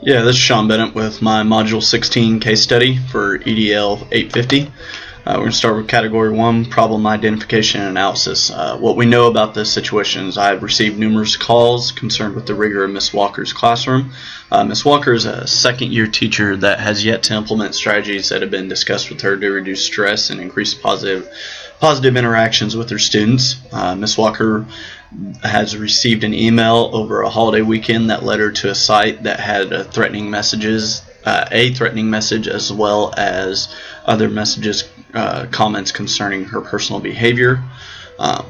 Yeah, this is Sean Bennett with my Module 16 case study for EDL 850. We're going to start with Category 1, Problem Identification and Analysis. What we know about this situation is I've received numerous calls concerned with the rigor of Ms. Walker's classroom. Ms. Walker is a second-year teacher that has yet to implement strategies that have been discussed with her to reduce stress and increase positive interactions with her students. Ms. Walker has received an email over a holiday weekend that led her to a site that had threatening message as well as other messages, comments concerning her personal behavior.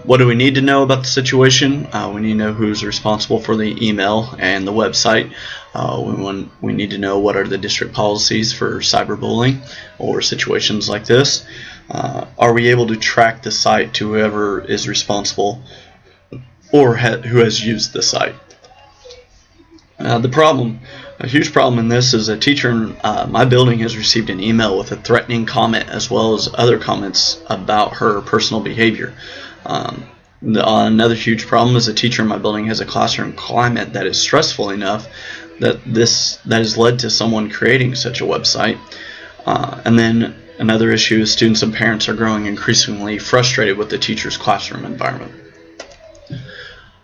What do we need to know about the situation? We need to know who's responsible for the email and the website. We need to know what are the district policies for cyberbullying or situations like this. Are we able to track the site to whoever is responsible or who has used the site? A huge problem in this is a teacher in my building has received an email with a threatening comment as well as other comments about her personal behavior. Another huge problem is a teacher in my building has a classroom climate that is stressful enough that has led to someone creating such a website. And then another issue is students and parents are growing increasingly frustrated with the teacher's classroom environment.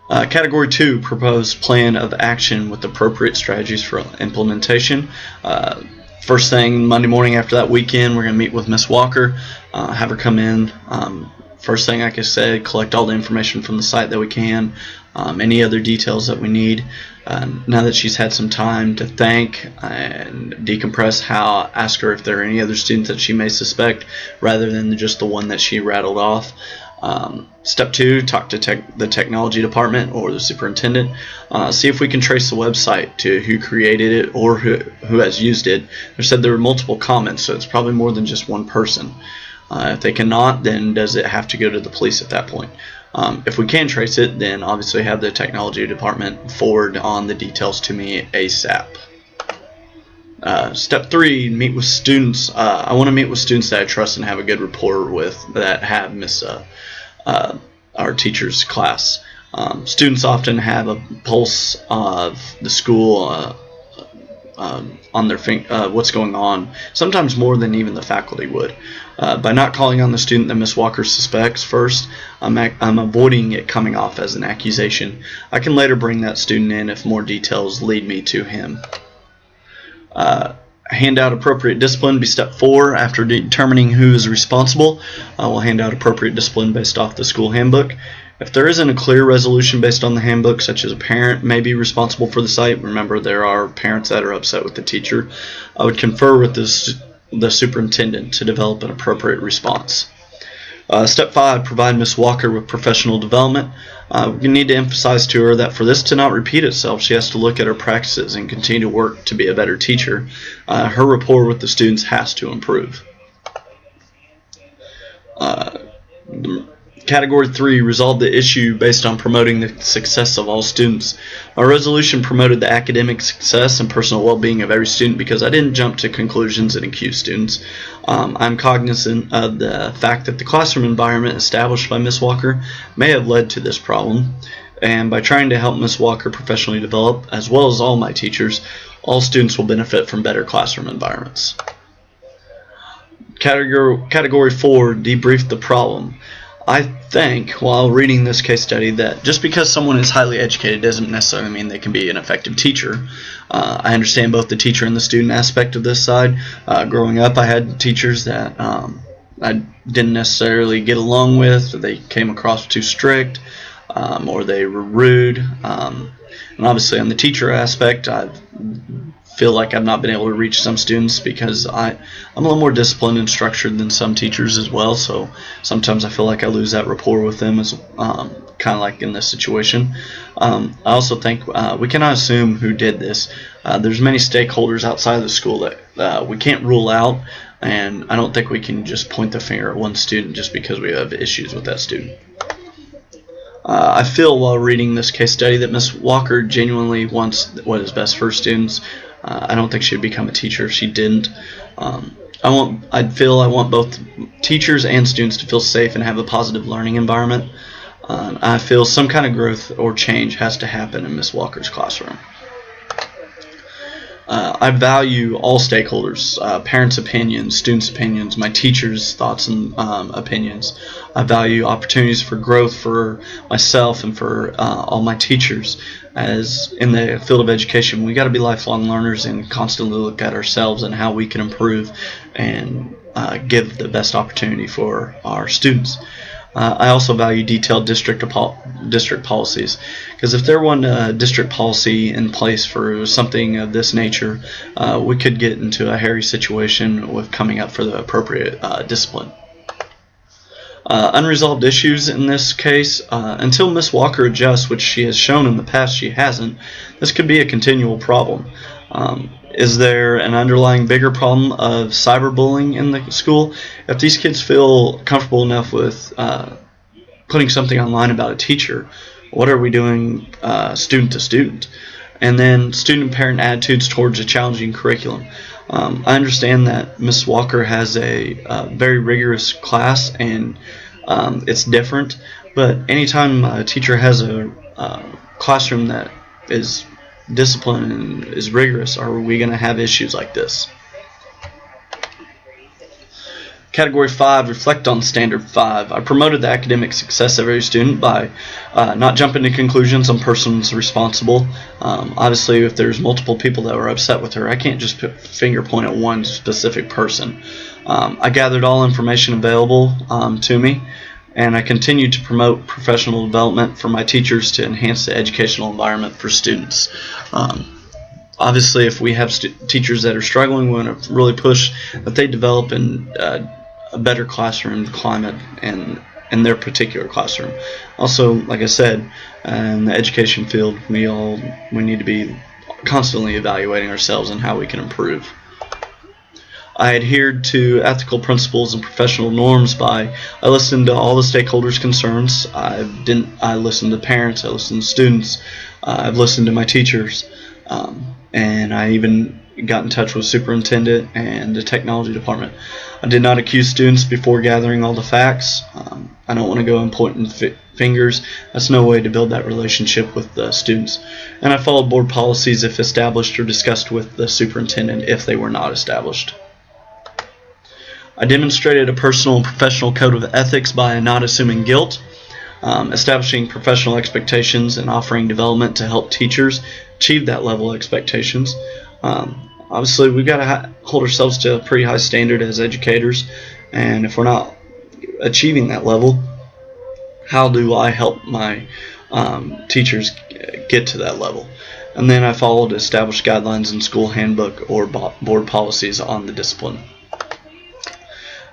Category 2, Proposed Plan of Action with appropriate strategies for implementation. First thing, Monday morning after that weekend, we're going to meet with Ms. Walker, have her come in. First thing, like I said, collect all the information from the site that we can, any other details that we need. Now that she's had some time to think and decompress, ask her if there are any other students that she may suspect rather than just the one that she rattled off. Step 2, talk to the technology department or the superintendent. See if we can trace the website to who created it or who has used it. They said there were multiple comments, so it's probably more than just one person. If they cannot, then does it have to go to the police at that point? If we can trace it, then obviously have the technology department forward on the details to me ASAP. Step 3, meet with students. I want to meet with students that I trust and have a good rapport with, that have our teacher's class. Students often have a pulse of the school on their what's going on, sometimes more than even the faculty would. By not calling on the student that Ms. Walker suspects first, I'm avoiding it coming off as an accusation. I can later bring that student in if more details lead me to him. Hand out appropriate discipline be step 4. After determining who is responsible, I will hand out appropriate discipline based off the school handbook. If there isn't a clear resolution based on the handbook, such as a parent may be responsible for the site, remember there are parents that are upset with the teacher, I would confer with the superintendent to develop an appropriate response. Step 5, provide Ms. Walker with professional development. We need to emphasize to her that for this to not repeat itself, she has to look at her practices and continue to work to be a better teacher. Her rapport with the students has to improve. Category 3, resolve the issue based on promoting the success of all students. Our resolution promoted the academic success and personal well-being of every student because I didn't jump to conclusions and accuse students. I'm cognizant of the fact that the classroom environment established by Ms. Walker may have led to this problem, and by trying to help Ms. Walker professionally develop, as well as all my teachers, all students will benefit from better classroom environments. Category 4, debrief the problem. I think, while reading this case study, that just because someone is highly educated doesn't necessarily mean they can be an effective teacher. I understand both the teacher and the student aspect of this side. Growing up, I had teachers that I didn't necessarily get along with. They came across too strict, or they were rude. And obviously, on the teacher aspect, I feel like I've not been able to reach some students because I'm a little more disciplined and structured than some teachers as well, so sometimes I feel like I lose that rapport with them, as kind of like in this situation. I also think we cannot assume who did this. There's many stakeholders outside of the school that we can't rule out, and I don't think we can just point the finger at one student just because we have issues with that student. I feel while reading this case study that Ms. Walker genuinely wants what is best for her students. I don't think she'd become a teacher if she didn't. I want both teachers and students to feel safe and have a positive learning environment. I feel some kind of growth or change has to happen in Ms. Walker's classroom. I value all stakeholders, parents' opinions, students' opinions, my teachers' thoughts and opinions. I value opportunities for growth for myself and for all my teachers. As in the field of education, we got to be lifelong learners and constantly look at ourselves and how we can improve and give the best opportunity for our students. I also value detailed district policies, because if there wasn't a district policy in place for something of this nature, we could get into a hairy situation with coming up for the appropriate discipline. Unresolved issues in this case, until Ms. Walker adjusts, which she has shown in the past she hasn't, this could be a continual problem. Is there an underlying bigger problem of cyberbullying in the school? If these kids feel comfortable enough with putting something online about a teacher, what are we doing student to student? And then student-parent attitudes towards a challenging curriculum. I understand that Ms. Walker has a very rigorous class and it's different, but anytime a teacher has a classroom that is discipline and is rigorous, are we going to have issues like this? Category 5, reflect on Standard 5. I promoted the academic success of every student by not jumping to conclusions on persons responsible. Obviously, if there's multiple people that were upset with her, I can't just finger point at one specific person. I gathered all information available to me, and I continued to promote professional development for my teachers to enhance the educational environment for students. Obviously, if we have teachers that are struggling, we want to really push that they develop in a better classroom climate and in their particular classroom. Also, like I said, in the education field, we need to be constantly evaluating ourselves and how we can improve. I adhered to ethical principles and professional norms I listened to all the stakeholders' concerns. I listened to parents, I listened to students, I've listened to my teachers, and I even got in touch with superintendent and the technology department. I did not accuse students before gathering all the facts. I don't want to go and pointing fingers. That's no way to build that relationship with the students. And I followed board policies if established or discussed with the superintendent if they were not established. I demonstrated a personal and professional code of ethics by not assuming guilt, establishing professional expectations, and offering development to help teachers achieve that level of expectations. Obviously, we've got to hold ourselves to a pretty high standard as educators, and if we're not achieving that level, how do I help my teachers get to that level? And then I followed established guidelines in school handbook or board policies on the discipline.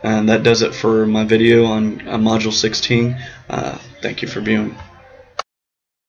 And that does it for my video on Module 16. Thank you for viewing.